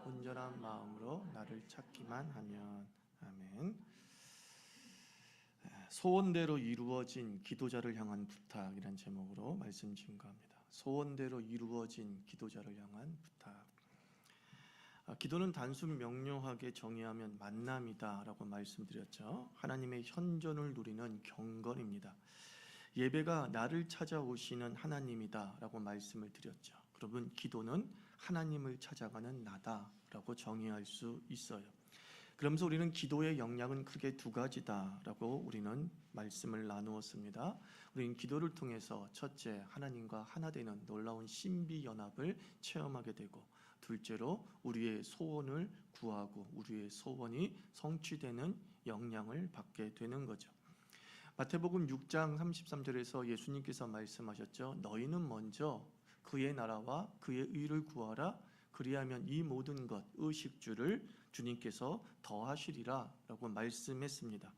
온전한 마음으로 나를 찾기만 하면. 아멘. 소원대로 이루어진 기도자를 향한 부탁이란 제목으로 말씀 증거합니다. 소원대로 이루어진 기도자를 향한 부탁. 기도는 단순 명료하게 정의하면 만남이다라고 말씀드렸죠. 하나님의 현존을 누리는 경건입니다. 예배가 나를 찾아오시는 하나님이다라고 말씀을 드렸죠. 그러면 기도는 하나님을 찾아가는 나다라고 정의할 수 있어요. 그러면서 우리는 기도의 역량은 크게 두 가지다라고 우리는 말씀을 나누었습니다. 우리는 기도를 통해서 첫째, 하나님과 하나 되는 놀라운 신비 연합을 체험하게 되고, 둘째로 우리의 소원을 구하고 우리의 소원이 성취되는 역량을 받게 되는 거죠. 마태복음 6장 33절에서 예수님께서 말씀하셨죠. 너희는 먼저 그의 나라와 그의 의를 구하라. 그리하면 이 모든 것, 의식주를 주님께서 더하시리라 라고 말씀했습니다.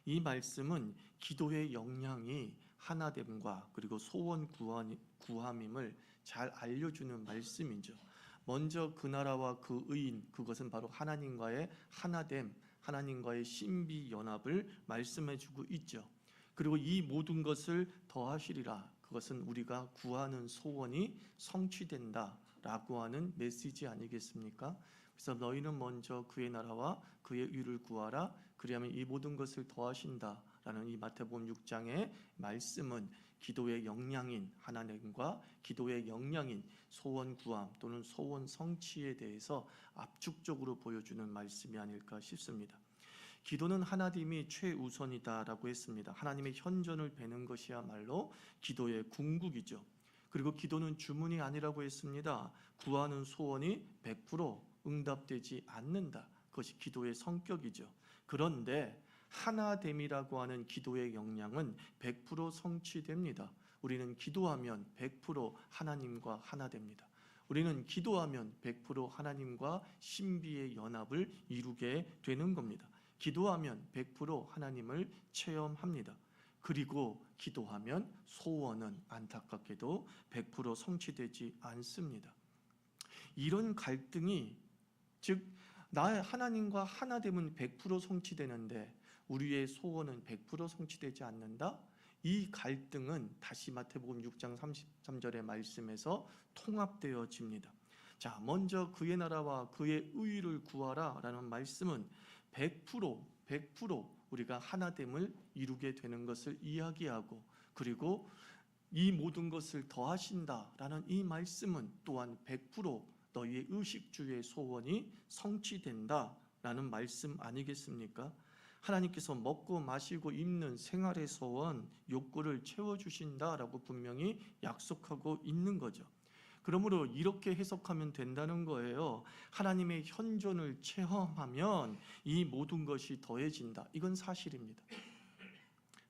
이 말씀은 기도의 역량이 하나됨과 그리고 소원 구함임을 잘 알려주는 말씀이죠. 먼저 그 나라와 그 의인, 그것은 바로 하나님과의 하나됨, 하나님과의 신비 연합을 말씀해주고 있죠. 그리고 이 모든 것을 더하시리라, 그것은 우리가 구하는 소원이 성취된다라고 하는 메시지 아니겠습니까? 그래서 너희는 먼저 그의 나라와 그의 의를 구하라. 그리하면 이 모든 것을 더하신다라는 이 마태복음 6장의 말씀은 기도의 역량인 하나님과 기도의 역량인 소원 구함 또는 소원 성취에 대해서 압축적으로 보여주는 말씀이 아닐까 싶습니다. 기도는 하나님이 최우선이다라고 했습니다. 하나님의 현존을 뵈는 것이야말로 기도의 궁극이죠. 그리고 기도는 주문이 아니라고 했습니다. 구하는 소원이 100% 응답되지 않는다. 그것이 기도의 성격이죠. 그런데 하나됨이라고 하는 기도의 역량은 100% 성취됩니다. 우리는 기도하면 100% 하나님과 하나 됩니다. 우리는 기도하면 100% 하나님과 신비의 연합을 이루게 되는 겁니다. 기도하면 100% 하나님을 체험합니다. 그리고 기도하면 소원은 안타깝게도 100% 성취되지 않습니다. 이런 갈등이, 즉 나의 하나님과 하나됨은 100% 성취되는데 우리의 소원은 100% 성취되지 않는다? 이 갈등은 다시 마태복음 6장 33절의 말씀에서 통합되어집니다. 자, 먼저 그의 나라와 그의 의를 구하라 라는 말씀은 100% 우리가 하나됨을 이루게 되는 것을 이야기하고, 그리고 이 모든 것을 더하신다라는 이 말씀은 또한 100% 너희의 의식주의 소원이 성취된다라는 말씀 아니겠습니까? 하나님께서 먹고 마시고 입는 생활의 소원, 욕구를 채워주신다라고 분명히 약속하고 있는 거죠. 그러므로 이렇게 해석하면 된다는 거예요. 하나님의 현존을 체험하면 이 모든 것이 더해진다. 이건 사실입니다.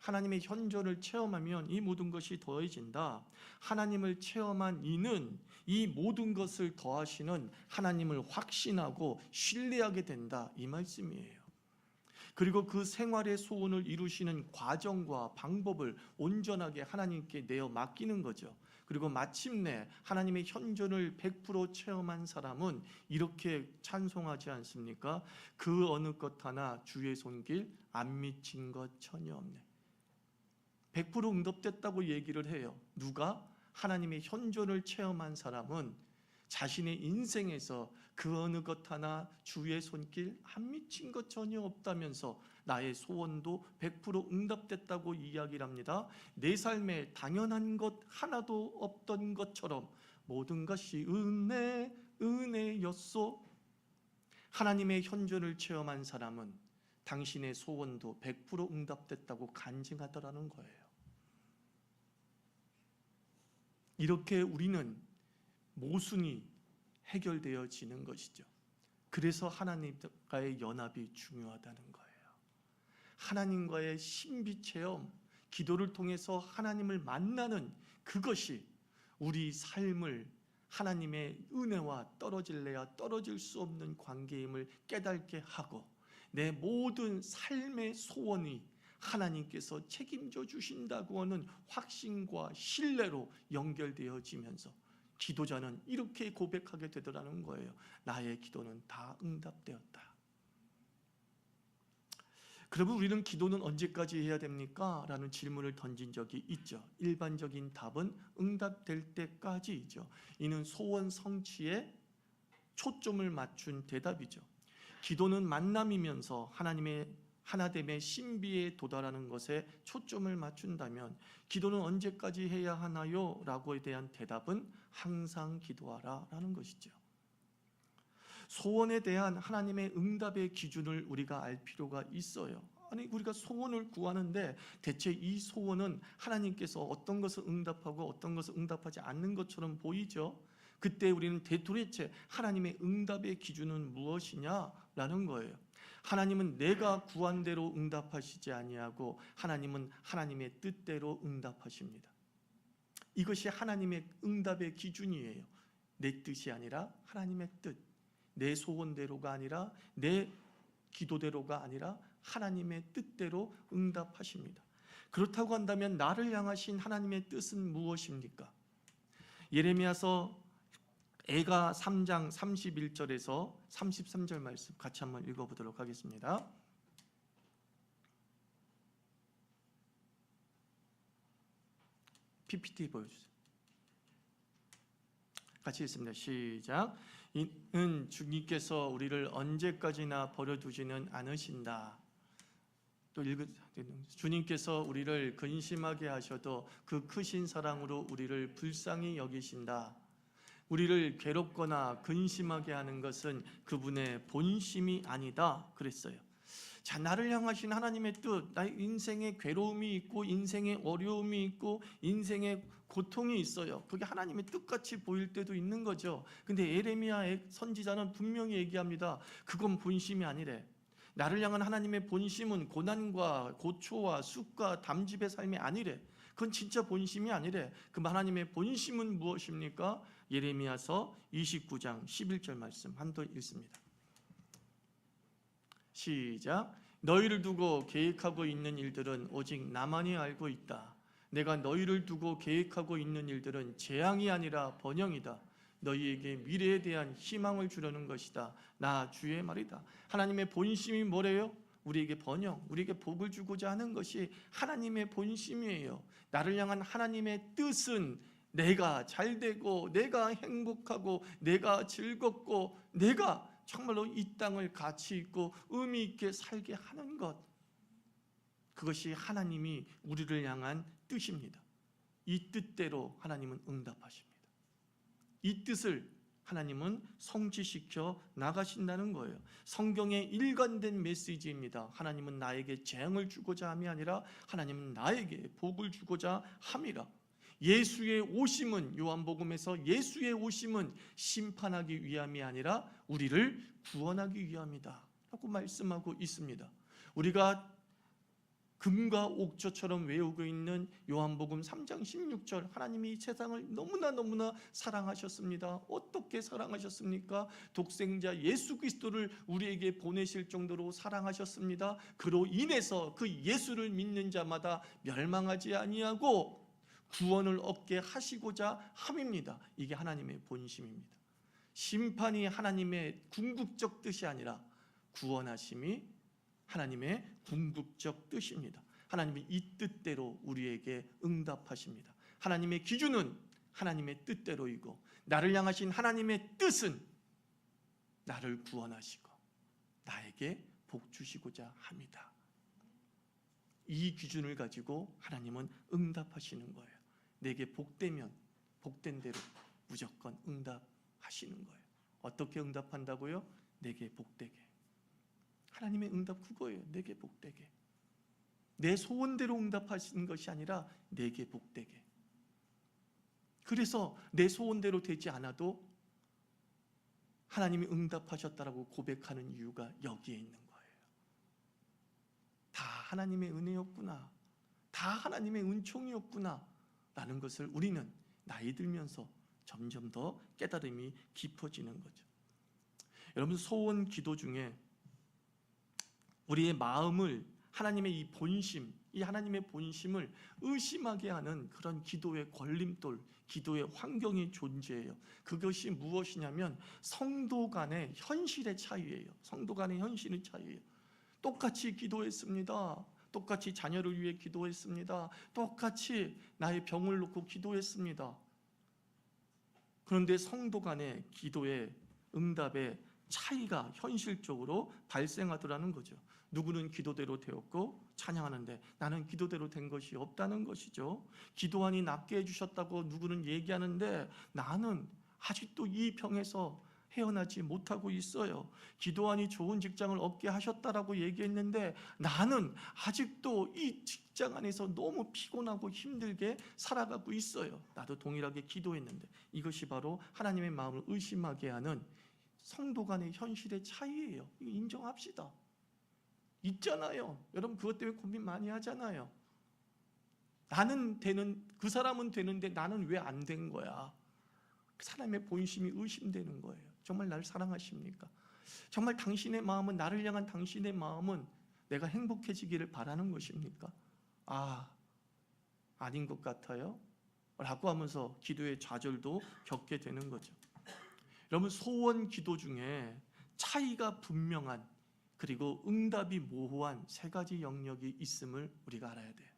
하나님의 현존을 체험하면 이 모든 것이 더해진다. 하나님을 체험한 이는 이 모든 것을 더하시는 하나님을 확신하고 신뢰하게 된다. 이 말씀이에요. 그리고 그 생활의 소원을 이루시는 과정과 방법을 온전하게 하나님께 내어 맡기는 거죠. 그리고 마침내 하나님의 현존을 100% 체험한 사람은 이렇게 찬송하지 않습니까? 그 어느 것 하나 주의 손길 안 미친 것 전혀 없네. 100% 응답됐다고 얘기를 해요. 누가? 하나님의 현존을 체험한 사람은 자신의 인생에서 그 어느 것 하나 주의 손길 안 미친 것 전혀 없다면서 나의 소원도 100% 응답됐다고 이야기를 합니다. 내 삶에 당연한 것 하나도 없던 것처럼 모든 것이 은혜였소. 하나님의 현존을 체험한 사람은 당신의 소원도 100% 응답됐다고 간증하더라는 거예요. 이렇게 우리는 모순이 해결되어지는 것이죠. 그래서 하나님과의 연합이 중요하다는 거예요. 하나님과의 신비 체험, 기도를 통해서 하나님을 만나는 그것이 우리 삶을 하나님의 은혜와 떨어질래야 떨어질 수 없는 관계임을 깨닫게 하고, 내 모든 삶의 소원이 하나님께서 책임져 주신다고 하는 확신과 신뢰로 연결되어지면서 기도자는 이렇게 고백하게 되더라는 거예요. 나의 기도는 다 응답되었다. 그러면 우리는 기도는 언제까지 해야 됩니까? 라는 질문을 던진 적이 있죠. 일반적인 답은 응답될 때까지이죠. 이는 소원 성취에 초점을 맞춘 대답이죠. 기도는 만남이면서 하나님의 하나됨의 신비에 도달하는 것에 초점을 맞춘다면 기도는 언제까지 해야 하나요? 라고에 대한 대답은 항상 기도하라 라는 것이죠. 소원에 대한 하나님의 응답의 기준을 우리가 알 필요가 있어요. 아니, 우리가 소원을 구하는데 대체 이 소원은 하나님께서 어떤 것을 응답하고 어떤 것을 응답하지 않는 것처럼 보이죠. 그때 우리는 도대체 하나님의 응답의 기준은 무엇이냐라는 거예요. 하나님은 내가 구한 대로 응답하시지 아니하고 하나님은 하나님의 뜻대로 응답하십니다. 이것이 하나님의 응답의 기준이에요. 내 뜻이 아니라 하나님의 뜻, 내 소원대로가 아니라 내 기도대로가 아니라 하나님의 뜻대로 응답하십니다. 그렇다고 한다면 나를 향하신 하나님의 뜻은 무엇입니까? 예레미야서 애가 3장 31절에서 33절 말씀 같이 한번 읽어보도록 하겠습니다. PPT 보여주세요. 같이 읽습니다. 시작. 이는 주님께서 우리를 언제까지나 버려두지는 않으신다. 또 주님께서 우리를 근심하게 하셔도 그 크신 사랑으로 우리를 불쌍히 여기신다. 우리를 괴롭거나 근심하게 하는 것은 그분의 본심이 아니다 그랬어요. 자, 나를 향하신 하나님의 뜻, 나의 인생에 괴로움이 있고 인생에 어려움이 있고 인생에 고통이 있어요. 그게 하나님의 뜻같이 보일 때도 있는 거죠. 근데 예레미야 선지자는 분명히 얘기합니다. 그건 본심이 아니래. 나를 향한 하나님의 본심은 고난과 고초와 쑥과 담즙의 삶이 아니래. 그건 진짜 본심이 아니래. 그 하나님의 본심은 무엇입니까? 예레미야서 29장 11절 말씀 한 번 읽습니다. 시작. 너희를 두고 계획하고 있는 일들은 오직 나만이 알고 있다. 내가 너희를 두고 계획하고 있는 일들은 재앙이 아니라 번영이다. 너희에게 미래에 대한 희망을 주려는 것이다. 나 주의 말이다. 하나님의 본심이 뭐래요? 우리에게 번영, 우리에게 복을 주고자 하는 것이 하나님의 본심이에요. 나를 향한 하나님의 뜻은 내가 잘되고 내가 행복하고 내가 즐겁고 내가 정말로 이 땅을 가치 있고 의미 있게 살게 하는 것, 그것이 하나님이 우리를 향한 뜻입니다. 이 뜻대로 하나님은 응답하십니다. 이 뜻을 하나님은 성취시켜 나가신다는 거예요. 성경의 일관된 메시지입니다. 하나님은 나에게 재앙을 주고자 함이 아니라 하나님은 나에게 복을 주고자 함이라. 예수의 오심은, 요한복음에서 예수의 오심은 심판하기 위함이 아니라 우리를 구원하기 위함이다 라고 말씀하고 있습니다. 우리가 금과 옥조처럼 외우고 있는 요한복음 3장 16절, 하나님이 이 세상을 너무나 사랑하셨습니다. 어떻게 사랑하셨습니까? 독생자 예수 그리스도를 우리에게 보내실 정도로 사랑하셨습니다. 그로 인해서 그 예수를 믿는 자마다 멸망하지 아니하고 구원을 얻게 하시고자 함입니다. 이게 하나님의 본심입니다. 심판이 하나님의 궁극적 뜻이 아니라 구원하심이 하나님의 궁극적 뜻입니다. 하나님이 이 뜻대로 우리에게 응답하십니다. 하나님의 기준은 하나님의 뜻대로이고 나를 향하신 하나님의 뜻은 나를 구원하시고 나에게 복 주시고자 합니다. 이 기준을 가지고 하나님은 응답하시는 거예요. 내게 복되면 복된 대로 무조건 응답하시는 거예요. 어떻게 응답한다고요? 내게 복되게. 하나님의 응답 그거예요. 내게 복되게. 내 소원대로 응답하시는 것이 아니라 내게 복되게. 그래서 내 소원대로 되지 않아도 하나님이 응답하셨다라고 고백하는 이유가 여기에 있는 거예요. 다 하나님의 은혜였구나, 다 하나님의 은총이었구나 라는 것을 우리는 나이 들면서 점점 더 깨달음이 깊어지는 거죠. 여러분, 소원 기도 중에 우리의 마음을 하나님의 이 본심, 이 하나님의 본심을 의심하게 하는 그런 기도의 걸림돌, 기도의 환경이 존재해요. 그것이 무엇이냐면 성도 간의 현실의 차이예요. 성도 간의 현실의 차이예요. 똑같이 기도했습니다. 똑같이 자녀를 위해 기도했습니다. 똑같이 나의 병을 놓고 기도했습니다. 그런데 성도 간의 기도의 응답의 차이가 현실적으로 발생하더라는 거죠. 누구는 기도대로 되었고 찬양하는데 나는 기도대로 된 것이 없다는 것이죠. 기도하니 낫게 해주셨다고 누구는 얘기하는데 나는 아직도 이 병에서 헤어나지 못하고 있어요. 기도하니 좋은 직장을 얻게 하셨다라고 얘기했는데 나는 아직도 이 직장 안에서 너무 피곤하고 힘들게 살아가고 있어요. 나도 동일하게 기도했는데. 이것이 바로 하나님의 마음을 의심하게 하는 성도 간의 현실의 차이예요. 이거 인정합시다. 있잖아요. 여러분 그것 때문에 고민 많이 하잖아요. 나는 되는, 그 사람은 되는데 나는 왜 안 된 거야? 그 사람의 본심이 의심되는 거예요. 정말 나를 사랑하십니까? 정말 당신의 마음은, 나를 향한 당신의 마음은 내가 행복해지기를 바라는 것입니까? 아닌 것 같아요 라고 하면서 기도의 좌절도 겪게 되는 거죠. 여러분 소원 기도 중에 차이가 분명한, 그리고 응답이 모호한 세 가지 영역이 있음을 우리가 알아야 돼요.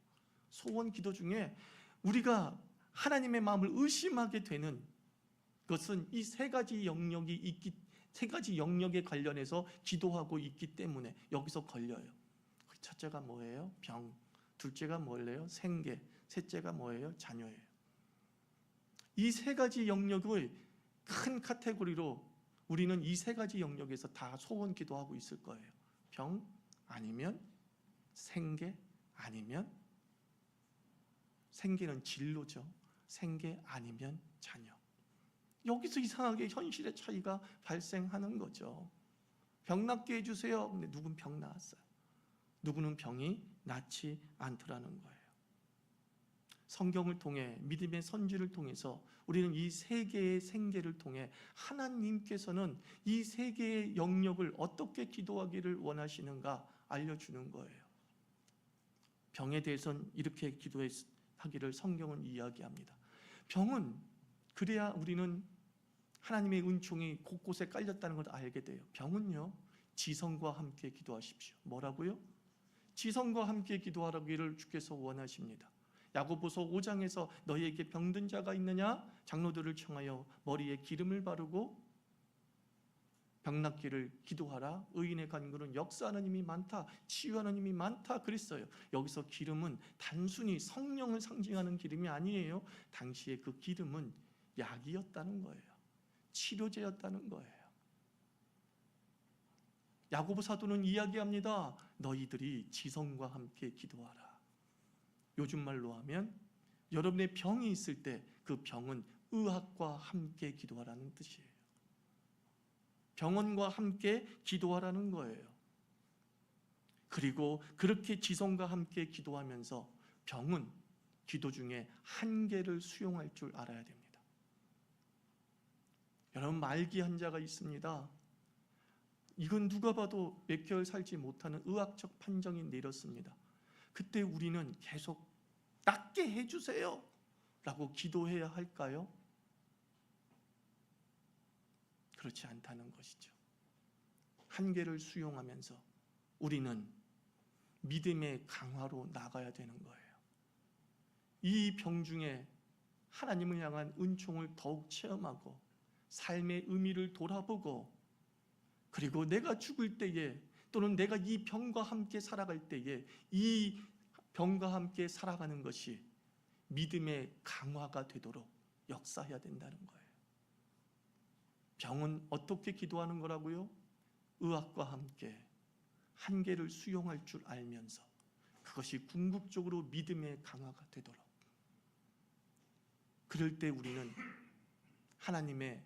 소원 기도 중에 우리가 하나님의 마음을 의심하게 되는 것은 이 세 가지 영역에 관련해서 기도하고 있기 때문에 여기서 걸려요. 첫째가 뭐예요? 병. 둘째가 뭐예요? 생계. 셋째가 뭐예요? 자녀예요. 이 세 가지 영역을 큰 카테고리로 우리는 이 세 가지 영역에서 다 소원 기도하고 있을 거예요. 병 아니면 생계 아니면, 생계는 진로죠. 생계 아니면 자녀. 여기서 이상하게 현실의 차이가 발생하는 거죠. 병 낫게 해주세요. 근데 누군 병 나았어요. 누구는 병이 낫지 않더라는 거예요. 성경을 통해, 믿음의 선지를 통해서 우리는 이 세 개의 생계를 통해 하나님께서는 이 세 개의 영역을 어떻게 기도하기를 원하시는가 알려주는 거예요. 병에 대해서는 이렇게 기도하기를 성경은 이야기합니다. 병은, 그래야 우리는 하나님의 은총이 곳곳에 깔렸다는 걸 알게 돼요. 병은요, 지성과 함께 기도하십시오. 뭐라고요? 지성과 함께 기도하기를 주께서 원하십니다. 야고보서 5장에서 너희에게 병든 자가 있느냐? 장로들을 청하여 머리에 기름을 바르고 병 낫기를 기도하라. 의인의 간구는 역사하는 힘이 많다, 치유하는 힘이 많다 그랬어요. 여기서 기름은 단순히 성령을 상징하는 기름이 아니에요. 당시에 그 기름은 약이었다는 거예요. 치료제였다는 거예요. 야고보 사도는 이야기합니다. 너희들이 지성과 함께 기도하라. 요즘 말로 하면 여러분의 병이 있을 때 그 병은 의학과 함께 기도하라는 뜻이에요. 병원과 함께 기도하라는 거예요. 그리고 그렇게 지성과 함께 기도하면서 병은 기도 중에 한계를 수용할 줄 알아야 됩니다. 여러분 말기 환자가 있습니다. 이건 누가 봐도 몇 개월 살지 못하는 의학적 판정이 내렸습니다. 그때 우리는 계속 낫게 해주세요 라고 기도해야 할까요? 그렇지 않다는 것이죠. 한계를 수용하면서 우리는 믿음의 강화로 나가야 되는 거예요. 이 병 중에 하나님을 향한 은총을 더욱 체험하고 삶의 의미를 돌아보고, 그리고 내가 죽을 때에 또는 내가 이 병과 함께 살아갈 때에 이 병과 함께 살아가는 것이 믿음의 강화가 되도록 역사해야 된다는 거예요. 병은 어떻게 기도하는 거라고요? 의학과 함께 한계를 수용할 줄 알면서 그것이 궁극적으로 믿음의 강화가 되도록, 그럴 때 우리는 하나님의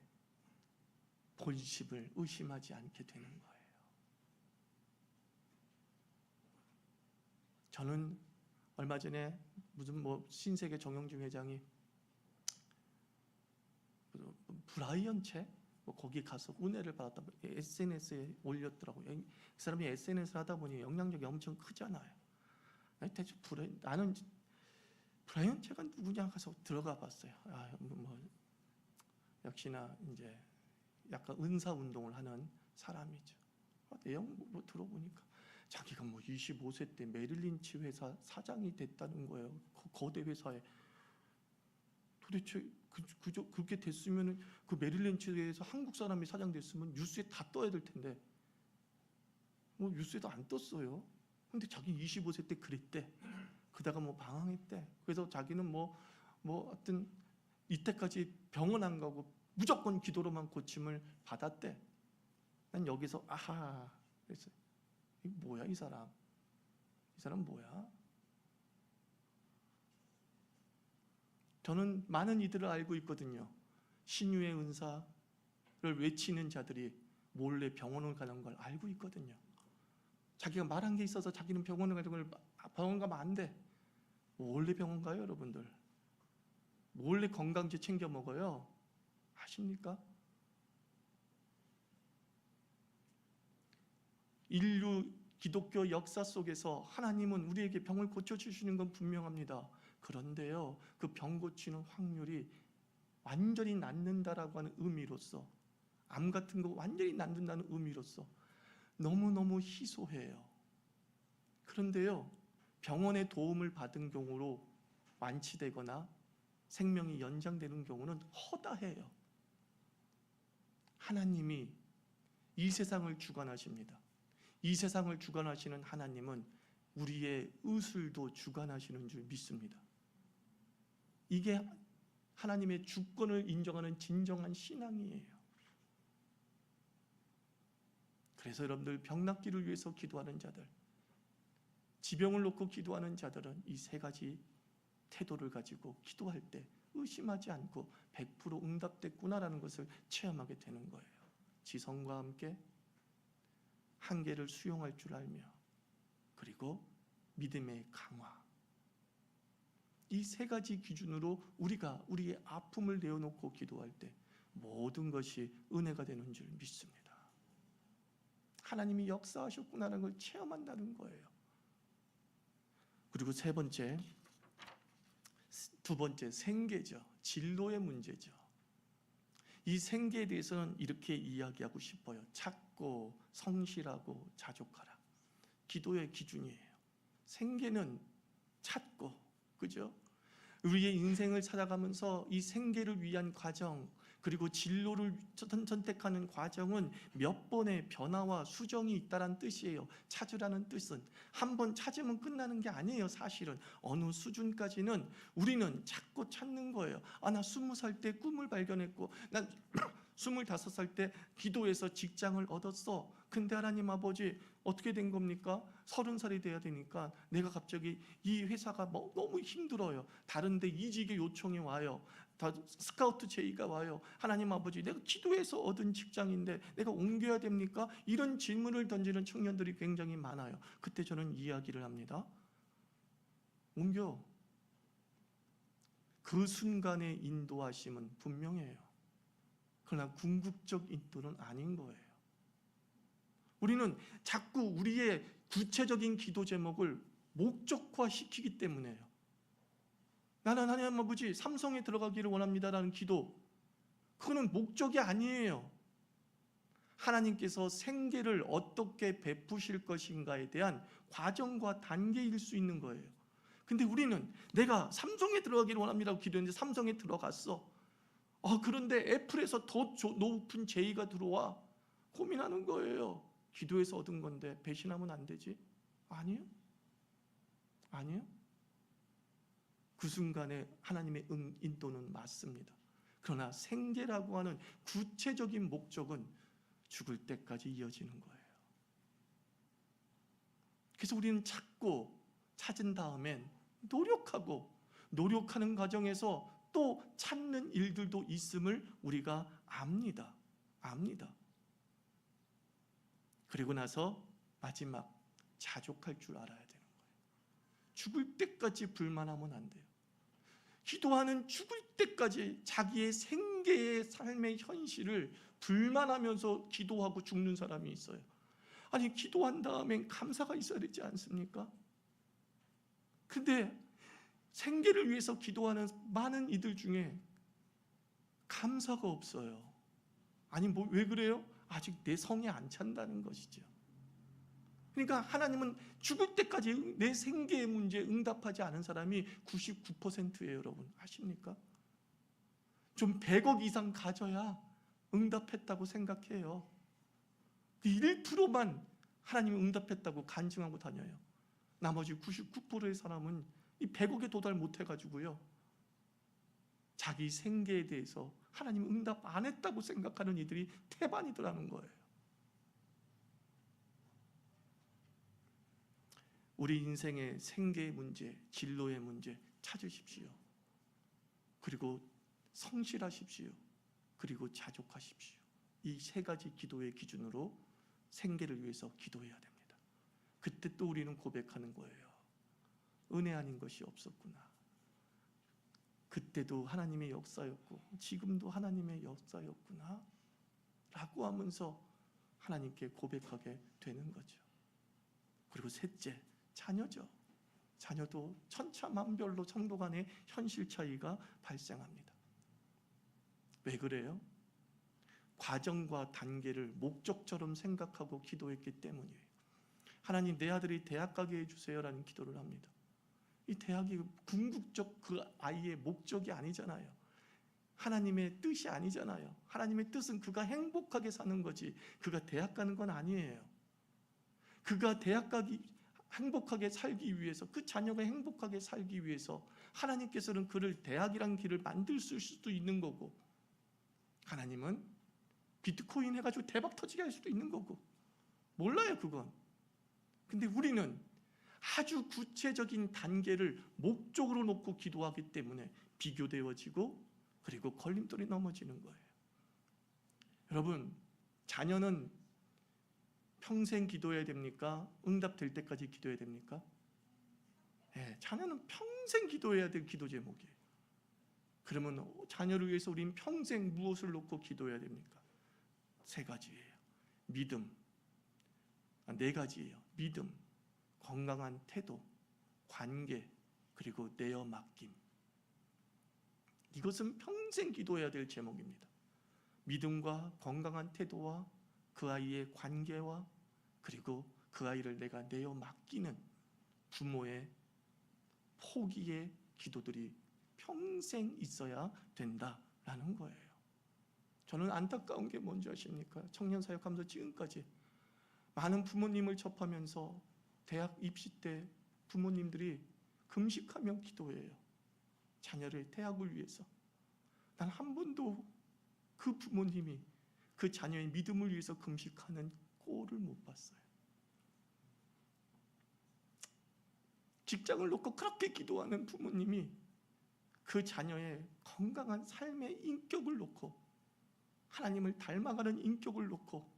본심을 의심하지 않게 되는 거예요. 저는 얼마 전에 무슨 신세계 정영진 회장이 브라이언 책 거기 가서 은혜를 받았다 SNS에 올렸더라고요. 그 사람이 SNS를 하다 보니 영향력이 엄청 크잖아요. 대체 나는 브라이언 제가 누구냐 가서 들어가 봤어요. 역시나 이제 약간 은사 운동을 하는 사람이죠. 내용 들어보니까 자기가 25세 때 메릴린치 회사 사장이 됐다는 거예요. 거대 회사에. 도대체 그렇게 됐으면은 그 메릴린치에서 한국 사람이 사장 됐으면 뉴스에 다 떠야 될 텐데 뉴스에도 안 떴어요. 근데 자기 25세 때 그랬대. 그다가 방황했대. 그래서 자기는 하여튼 이때까지 병원 안 가고 무조건 기도로만 고침을 받았대. 난 여기서 아하 그랬어요. 이 뭐야 이 사람? 이 사람 뭐야? 저는 많은 이들을 알고 있거든요. 신유의 은사를 외치는 자들이 몰래 병원을 가는 걸 알고 있거든요. 자기가 말한 게 있어서 자기는 병원을 가는 걸 병원 가면 안 돼. 몰래 병원 가요, 여러분들. 몰래 건강제 챙겨 먹어요. 아십니까? 인류 기독교 역사 속에서 하나님은 우리에게 병을 고쳐주시는 건 분명합니다. 그런데요, 그 병 고치는 확률이 완전히 낫는다라고 하는 의미로서, 암 같은 거 완전히 낫는다는 의미로서 너무너무 희소해요. 그런데요, 병원의 도움을 받은 경우로 완치되거나 생명이 연장되는 경우는 허다해요. 하나님이 이 세상을 주관하십니다. 이 세상을 주관하시는 하나님은 우리의 의술도 주관하시는 줄 믿습니다. 이게 하나님의 주권을 인정하는 진정한 신앙이에요. 그래서 여러분들 병 낫기를 위해서 기도하는 자들, 지병을 놓고 기도하는 자들은 이 세 가지 태도를 가지고 기도할 때 의심하지 않고 100% 응답됐구나라는 것을 체험하게 되는 거예요. 지성과 함께 한계를 수용할 줄 알며, 그리고 믿음의 강화. 이 세 가지 기준으로 우리가 우리의 아픔을 내어놓고 기도할 때 모든 것이 은혜가 되는 줄 믿습니다. 하나님이 역사하셨구나라는 걸 체험한다는 거예요. 그리고 두 번째 생계죠. 진로의 문제죠. 이 생계에 대해서는 이렇게 이야기하고 싶어요. 찾고 성실하고 자족하라. 기도의 기준이에요. 생계는 찾고, 그죠? 우리의 인생을 살아가면서 이 생계를 위한 과정, 그리고 진로를 선택하는 과정은 몇 번의 변화와 수정이 있다는 뜻이에요. 찾으라는 뜻은 한 번 찾으면 끝나는 게 아니에요. 사실은 어느 수준까지는 우리는 찾고 찾는 거예요. 나 20살 때 꿈을 발견했고, 난 25살 때 기도해서 직장을 얻었어. 근데 하나님 아버지 어떻게 된 겁니까? 30살이 돼야 되니까 내가 갑자기 이 회사가 너무 힘들어요. 다른데 이직의 요청이 와요. 스카우트 제의가 와요. 하나님 아버지, 내가 기도해서 얻은 직장인데 내가 옮겨야 됩니까? 이런 질문을 던지는 청년들이 굉장히 많아요. 그때 저는 이야기를 합니다. 옮겨. 그 순간의 인도하심은 분명해요. 그러나 궁극적 인도는 아닌 거예요. 우리는 자꾸 우리의 구체적인 기도 제목을 목적화시키기 때문에요. 나는 하나님 아버지 삼성에 들어가기를 원합니다라는 기도, 그거는 목적이 아니에요. 하나님께서 생계를 어떻게 베푸실 것인가에 대한 과정과 단계일 수 있는 거예요. 근데 우리는 내가 삼성에 들어가기를 원합니다라고 기도했는데 삼성에 들어갔어. 그런데 애플에서 더 높은 제의가 들어와. 고민하는 거예요. 기도해서 얻은 건데 배신하면 안 되지? 아니요. 그 순간에 하나님의 인도는 맞습니다. 그러나 생계라고 하는 구체적인 목적은 죽을 때까지 이어지는 거예요. 그래서 우리는 찾은 다음엔 노력하는 과정에서 또 찾는 일들도 있음을 우리가 압니다. 그리고 나서 마지막 자족할 줄 알아야 되는 거예요. 죽을 때까지 불만하면 안 돼요. 기도하는 죽을 때까지 자기의 생계의 삶의 현실을 불만하면서 기도하고 죽는 사람이 있어요. 아니, 기도한 다음엔 감사가 있어야 되지 않습니까? 근데 생계를 위해서 기도하는 많은 이들 중에 감사가 없어요. 아니 왜 그래요? 아직 내 성에 안 찬다는 것이죠. 그러니까 하나님은 죽을 때까지 내 생계의 문제에 응답하지 않은 사람이 99%예요. 여러분 아십니까? 좀 100억 이상 가져야 응답했다고 생각해요. 1%만 하나님이 응답했다고 간증하고 다녀요. 나머지 99%의 사람은 이 100억에 도달 못해가지고요, 자기 생계에 대해서 하나님 응답 안 했다고 생각하는 이들이 태반이더라는 거예요. 우리 인생의 생계의 문제, 진로의 문제 찾으십시오. 그리고 성실하십시오. 그리고 자족하십시오. 이 세 가지 기도의 기준으로 생계를 위해서 기도해야 됩니다. 그때 또 우리는 고백하는 거예요. 은혜 아닌 것이 없었구나. 그때도 하나님의 역사였고 지금도 하나님의 역사였구나 라고 하면서 하나님께 고백하게 되는 거죠. 그리고 셋째, 자녀죠. 자녀도 천차만별로 성도 간의 현실 차이가 발생합니다. 왜 그래요? 과정과 단계를 목적처럼 생각하고 기도했기 때문이에요. 하나님, 내 아들이 대학 가게 해주세요라는 기도를 합니다. 이 대학이 궁극적 그 아이의 목적이 아니잖아요. 하나님의 뜻이 아니잖아요. 하나님의 뜻은 그가 행복하게 사는 거지, 그가 대학 가는 건 아니에요. 그가 대학 가기 행복하게 살기 위해서, 그 자녀가 행복하게 살기 위해서 하나님께서는 그를 대학이란 길을 만들 수도 있는 거고, 하나님은 비트코인 해가지고 대박 터지게 할 수도 있는 거고, 몰라요 그건. 근데 우리는 아주 구체적인 단계를 목적으로 놓고 기도하기 때문에 비교되어지고, 그리고 걸림돌이 넘어지는 거예요. 여러분, 자녀는 평생 기도해야 됩니까? 응답될 때까지 기도해야 됩니까? 네, 자녀는 평생 기도해야 될 기도 제목이에요. 그러면 자녀를 위해서 우리는 평생 무엇을 놓고 기도해야 됩니까? 세 가지예요. 믿음. 네 가지예요. 믿음, 건강한 태도, 관계, 그리고 내어 맡김. 이것은 평생 기도해야 될 제목입니다. 믿음과 건강한 태도와 그 아이의 관계와 그리고 그 아이를 내가 내어 맡기는 부모의 포기의 기도들이 평생 있어야 된다라는 거예요. 저는 안타까운 게 뭔지 아십니까? 청년 사역하면서 지금까지 많은 부모님을 접하면서 대학 입시 때 부모님들이 금식하며 기도해요. 자녀를 대학을 위해서. 난 한 번도 그 부모님이 그 자녀의 믿음을 위해서 금식하는 꼴을 못 봤어요. 직장을 놓고 그렇게 기도하는 부모님이 그 자녀의 건강한 삶의 인격을 놓고, 하나님을 닮아가는 인격을 놓고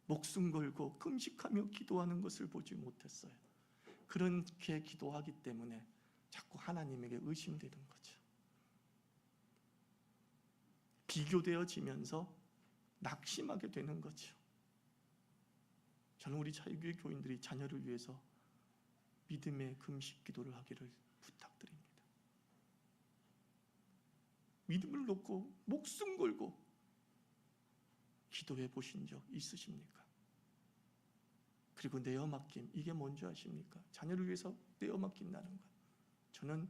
목숨 걸고 금식하며 기도하는 것을 보지 못했어요. 그렇게 기도하기 때문에 자꾸 하나님에게 의심되는 거죠. 비교되어지면서 낙심하게 되는 거죠. 저는 우리 자유교회 교인들이 자녀를 위해서 믿음의 금식 기도를 하기를 부탁드립니다. 믿음을 놓고 목숨 걸고 기도해 보신 적 있으십니까? 그리고 내어 맡김, 이게 뭔지 아십니까? 자녀를 위해서 내어 맡긴다는 것. 저는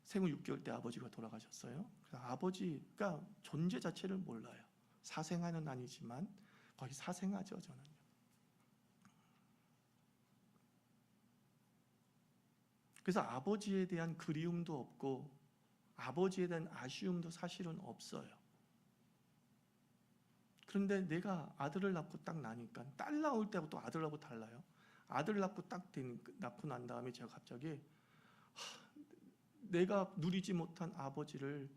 생후 6개월 때 아버지가 돌아가셨어요. 아버지가 존재 자체를 몰라요. 사생아는 아니지만 거의 사생아죠, 저는요. 그래서 아버지에 대한 그리움도 없고 아버지에 대한 아쉬움도 사실은 없어요. 그런데 내가 아들을 낳고 딱 나니까, 딸 낳을 때하고 또 아들하고 달라요. 아들 낳고 낳고 난 다음에 제가 갑자기 내가 누리지 못한 아버지를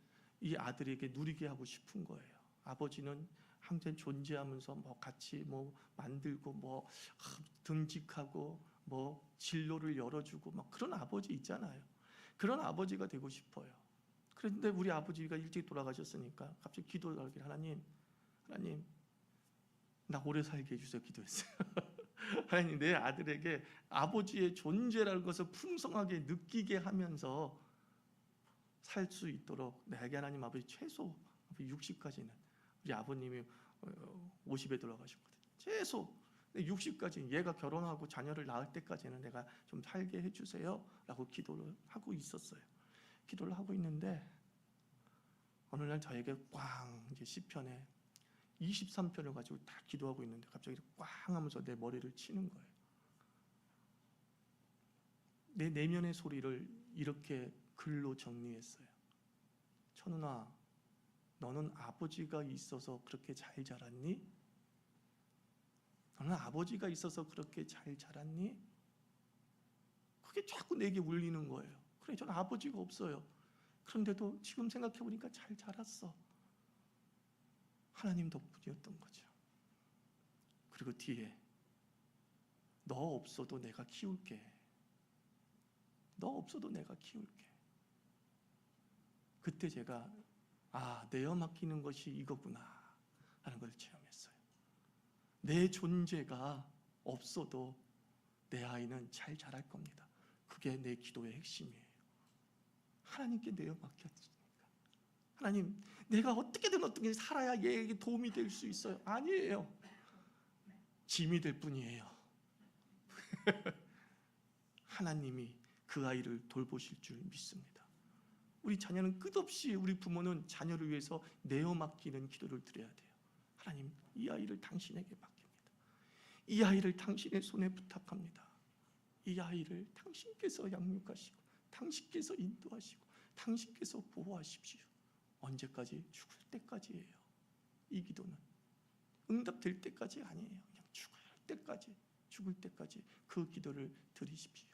이 아들에게 누리게 하고 싶은 거예요. 아버지는 항상 존재하면서 뭐 같이 뭐 만들고 뭐 듬직하고 뭐 진로를 열어주고 막 그런 아버지 있잖아요. 그런 아버지가 되고 싶어요. 그런데 우리 아버지가 일찍 돌아가셨으니까 갑자기 기도를 하길, 하나님 나 오래 살게 해주세요 기도했어요. 하나님, 내 아들에게 아버지의 존재라는 것을 풍성하게 느끼게 하면서 살 수 있도록 내게 하나님 아버지 최소 60까지는, 우리 아버님이 50에 돌아가셨거든요. 최소 60까지 얘가 결혼하고 자녀를 낳을 때까지는 내가 좀 살게 해주세요 라고 기도를 하고 있었어요. 기도를 하고 있는데 어느 날 저에게 꽝, 이제 시편에 23편을 가지고 다 기도하고 있는데 갑자기 꽝 하면서 내 머리를 치는 거예요. 내 내면의 소리를 이렇게 글로 정리했어요. 천훈아, 너는 아버지가 있어서 그렇게 잘 자랐니? 너는 아버지가 있어서 그렇게 잘 자랐니? 그게 자꾸 내게 울리는 거예요. 그래, 저는 아버지가 없어요. 그런데도 지금 생각해보니까 잘 자랐어. 하나님 덕분이었던 거죠. 그리고 뒤에 너 없어도 내가 키울게. 너 없어도 내가 키울게. 그때 제가 내어 맡기는 것이 이거구나 하는 걸 체험했어요. 내 존재가 없어도 내 아이는 잘 자랄 겁니다. 그게 내 기도의 핵심이에요. 하나님께 내어 맡겼으니까. 하나님, 내가 어떻게든 살아야 얘에게 도움이 될 수 있어요. 아니에요. 짐이 될 뿐이에요. 하나님이 그 아이를 돌보실 줄 믿습니다. 우리 자녀는 끝없이, 우리 부모는 자녀를 위해서 내어 맡기는 기도를 드려야 돼요. 하나님, 이 아이를 당신에게 맡깁니다. 이 아이를 당신의 손에 부탁합니다. 이 아이를 당신께서 양육하시고 당신께서 인도하시고 당신께서 보호하십시오. 언제까지? 죽을 때까지예요. 이 기도는 응답될 때까지 아니에요. 그냥 죽을 때까지 그 기도를 드리십시오.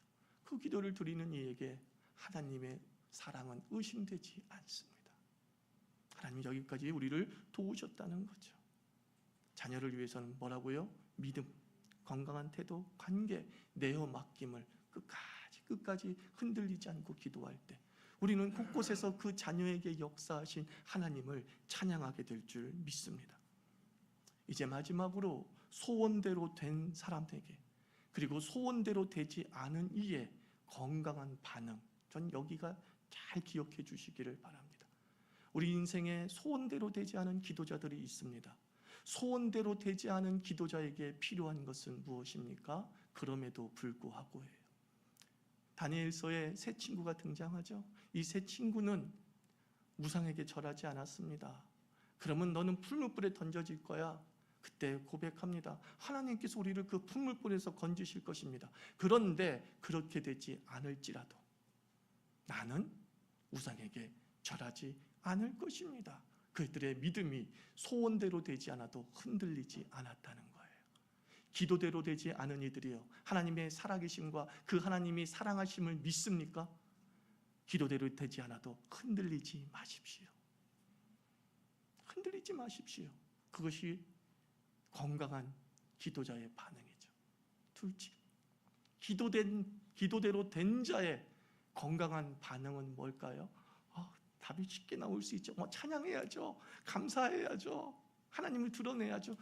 그 기도를 드리는 이에게 하나님의 사랑은 의심되지 않습니다. 하나님 여기까지 우리를 도우셨다는 거죠. 자녀를 위해서는 뭐라고요? 믿음, 건강한 태도, 관계, 내어 맡김을 끝까지 흔들리지 않고 기도할 때 우리는 곳곳에서 그 자녀에게 역사하신 하나님을 찬양하게 될 줄 믿습니다. 이제 마지막으로 소원대로 된 사람에게, 그리고 소원대로 되지 않은 이의 건강한 반응, 전 여기가 잘 기억해 주시기를 바랍니다. 우리 인생에 소원대로 되지 않은 기도자들이 있습니다. 소원대로 되지 않은 기도자에게 필요한 것은 무엇입니까? 그럼에도 불구하고예요. 다니엘서에 새 친구가 등장하죠. 이 새 친구는 우상에게 절하지 않았습니다. 그러면 너는 풀무불에 던져질 거야. 그때 고백합니다. 하나님께서 우리를 그 풀무불에서 건지실 것입니다. 그런데 그렇게 되지 않을지라도 나는 우상에게 절하지 않을 것입니다. 그들의 믿음이 소원대로 되지 않아도 흔들리지 않았다는 거예요. 기도대로 되지 않은 이들이요, 하나님의 살아계심과 그 하나님이 사랑하심을 믿습니까? 기도대로 되지 않아도 흔들리지 마십시오. 흔들리지 마십시오. 그것이 건강한 기도자의 반응이죠. 둘째, 기도대로 된 자의 건강한 반응은 뭘까요? 답이 쉽게 나올 수 있죠. 찬양해야죠. 감사해야죠. 하나님을 드러내야죠.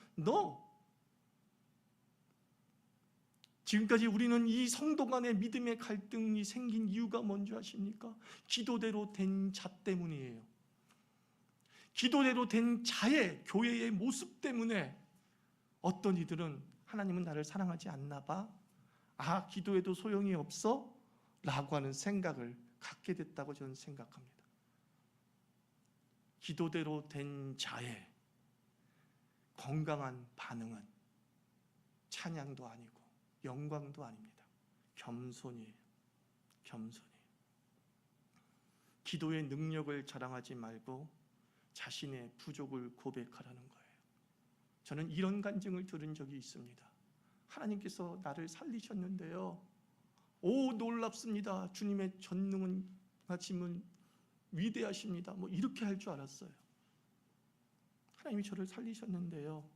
지금까지 우리는 이 성도 간의 믿음의 갈등이 생긴 이유가 뭔지 아십니까? 기도대로 된 자 때문이에요. 기도대로 된 자의 교회의 모습 때문에 어떤 이들은 하나님은 나를 사랑하지 않나 봐, 기도해도 소용이 없어? 라고 하는 생각을 갖게 됐다고 저는 생각합니다. 기도대로 된 자의 건강한 반응은 찬양도 아니고 영광도 아닙니다. 겸손이에요. 기도의 능력을 자랑하지 말고 자신의 부족을 고백하라는 거예요. 저는 이런 간증을 들은 적이 있습니다. 하나님께서 나를 살리셨는데요, 놀랍습니다. 주님의 전능은 하심은 위대하십니다. 이렇게 할 줄 알았어요. 하나님이 저를 살리셨는데요,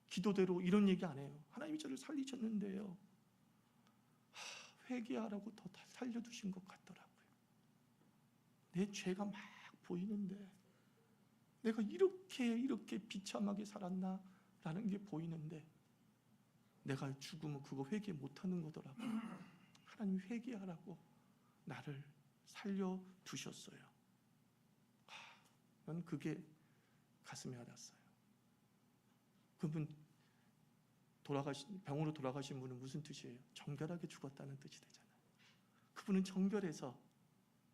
기도대로 이런 얘기 안 해요. 하나님이 저를 살리셨는데요, 회개하라고 더 살려두신 것 같더라고요. 내 죄가 막 보이는데, 내가 이렇게 비참하게 살았나 라는 게 보이는데, 내가 죽으면 그거 회개 못하는 거더라고. 하나님 회개하라고 나를 살려두셨어요. 난 그게 가슴에 와닿았어요. 그분 병으로 돌아가신 분은 무슨 뜻이에요? 정결하게 죽었다는 뜻이 되잖아요. 그분은 정결해서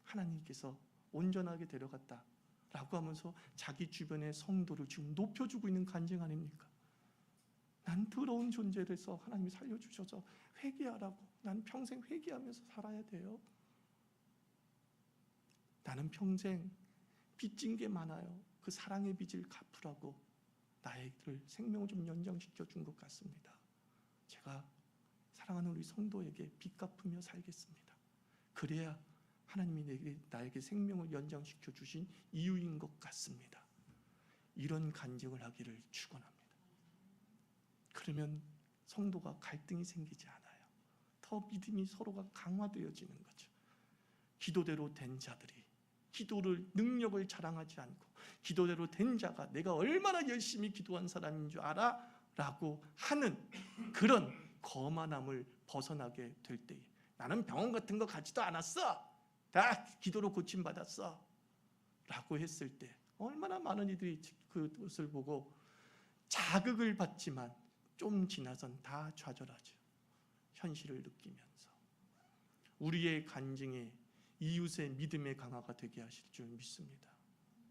하나님께서 온전하게 데려갔다라고 하면서 자기 주변의 성도를 지금 높여주고 있는 간증 아닙니까? 난 더러운 존재로서 하나님이 살려주셔서 회개하라고. 난 평생 회개하면서 살아야 돼요. 나는 평생 빚진 게 많아요. 그 사랑의 빚을 갚으라고 나의들 생명을 좀 연장시켜 준 것 같습니다. 제가 사랑하는 우리 성도에게 빚 갚으며 살겠습니다. 그래야 하나님이 나에게 생명을 연장시켜 주신 이유인 것 같습니다. 이런 간증을 하기를 축원합니다. 그러면 성도가 갈등이 생기지 않아요. 더 믿음이 서로가 강화되어지는 거죠. 기도대로 된 자들이 기도를 능력을 자랑하지 않고 기도대로 된 자가 내가 얼마나 열심히 기도한 사람인 줄 알아? 라고 하는 그런 거만함을 벗어나게 될 때에 나는 병원 같은 거 가지도 않았어. 다 기도로 고침받았어. 라고 했을 때 얼마나 많은 이들이 그것을 보고 자극을 받지만 좀 지나선 다 좌절하죠. 현실을 느끼면서 우리의 간증이 이웃의 믿음의 강화가 되게 하실 줄 믿습니다.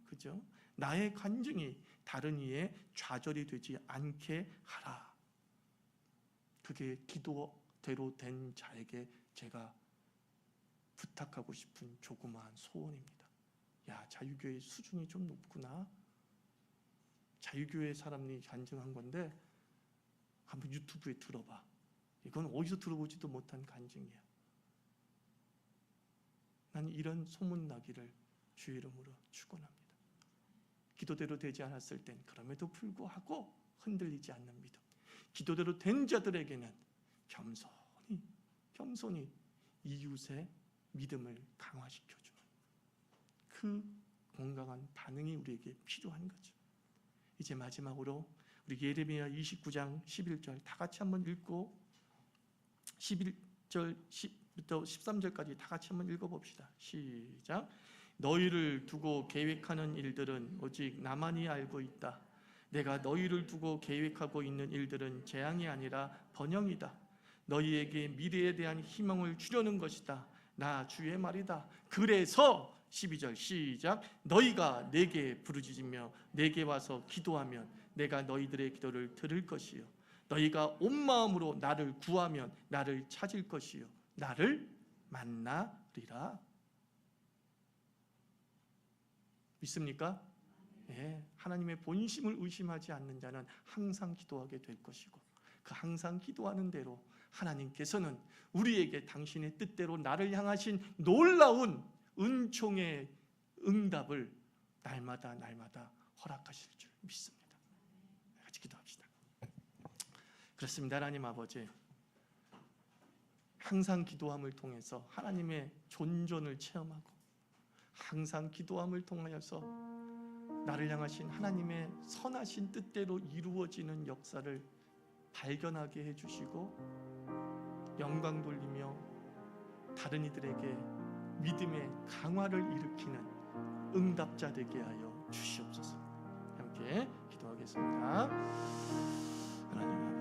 그죠? 나의 간증이 다른 이의 좌절이 되지 않게 하라. 그게 기도대로 된 자에게 제가 부탁하고 싶은 조그마한 소원입니다. 야, 자유교회 수준이 좀 높구나. 자유교회 사람이 간증한 건데 한번 유튜브에 들어봐. 이건 어디서 들어보지도 못한 간증이야. 난 이런 소문 나기를 주의 이름으로 축원합니다. 기도대로 되지 않았을 땐 그럼에도 불구하고 흔들리지 않는 믿음. 기도대로 된 자들에게는 겸손히 이웃의 믿음을 강화시켜주는 그 건강한 반응이 우리에게 필요한 거죠. 이제 마지막으로 우리 예레미야 29장 11절 다 같이 한번 읽고 11절부터 13절까지 다 같이 한번 읽어봅시다. 시작. 너희를 두고 계획하는 일들은 오직 나만이 알고 있다. 내가 너희를 두고 계획하고 있는 일들은 재앙이 아니라 번영이다. 너희에게 미래에 대한 희망을 주려는 것이다. 나 주의 말이다. 그래서 12절 시작. 너희가 내게 부르짖으며 내게 와서 기도하면 내가 너희들의 기도를 들을 것이요 너희가 온 마음으로 나를 구하면 나를 찾을 것이요 나를 만나리라. 믿습니까? 네, 하나님의 본심을 의심하지 않는 자는 항상 기도하게 될 것이고 그 항상 기도하는 대로 하나님께서는 우리에게 당신의 뜻대로 나를 향하신 놀라운 은총의 응답을 날마다 허락하실 줄 믿습니다. 같이 기도합시다. 그렇습니다. 하나님 아버지, 항상 기도함을 통해서 하나님의 존존을 체험하고 항상 기도함을 통하여서 나를 향하신 하나님의 선하신 뜻대로 이루어지는 역사를 발견하게 해주시고 영광 돌리며 다른 이들에게 믿음의 강화를 일으키는 응답자 되게 하여 주시옵소서. 함께 기도하겠습니다. 하나님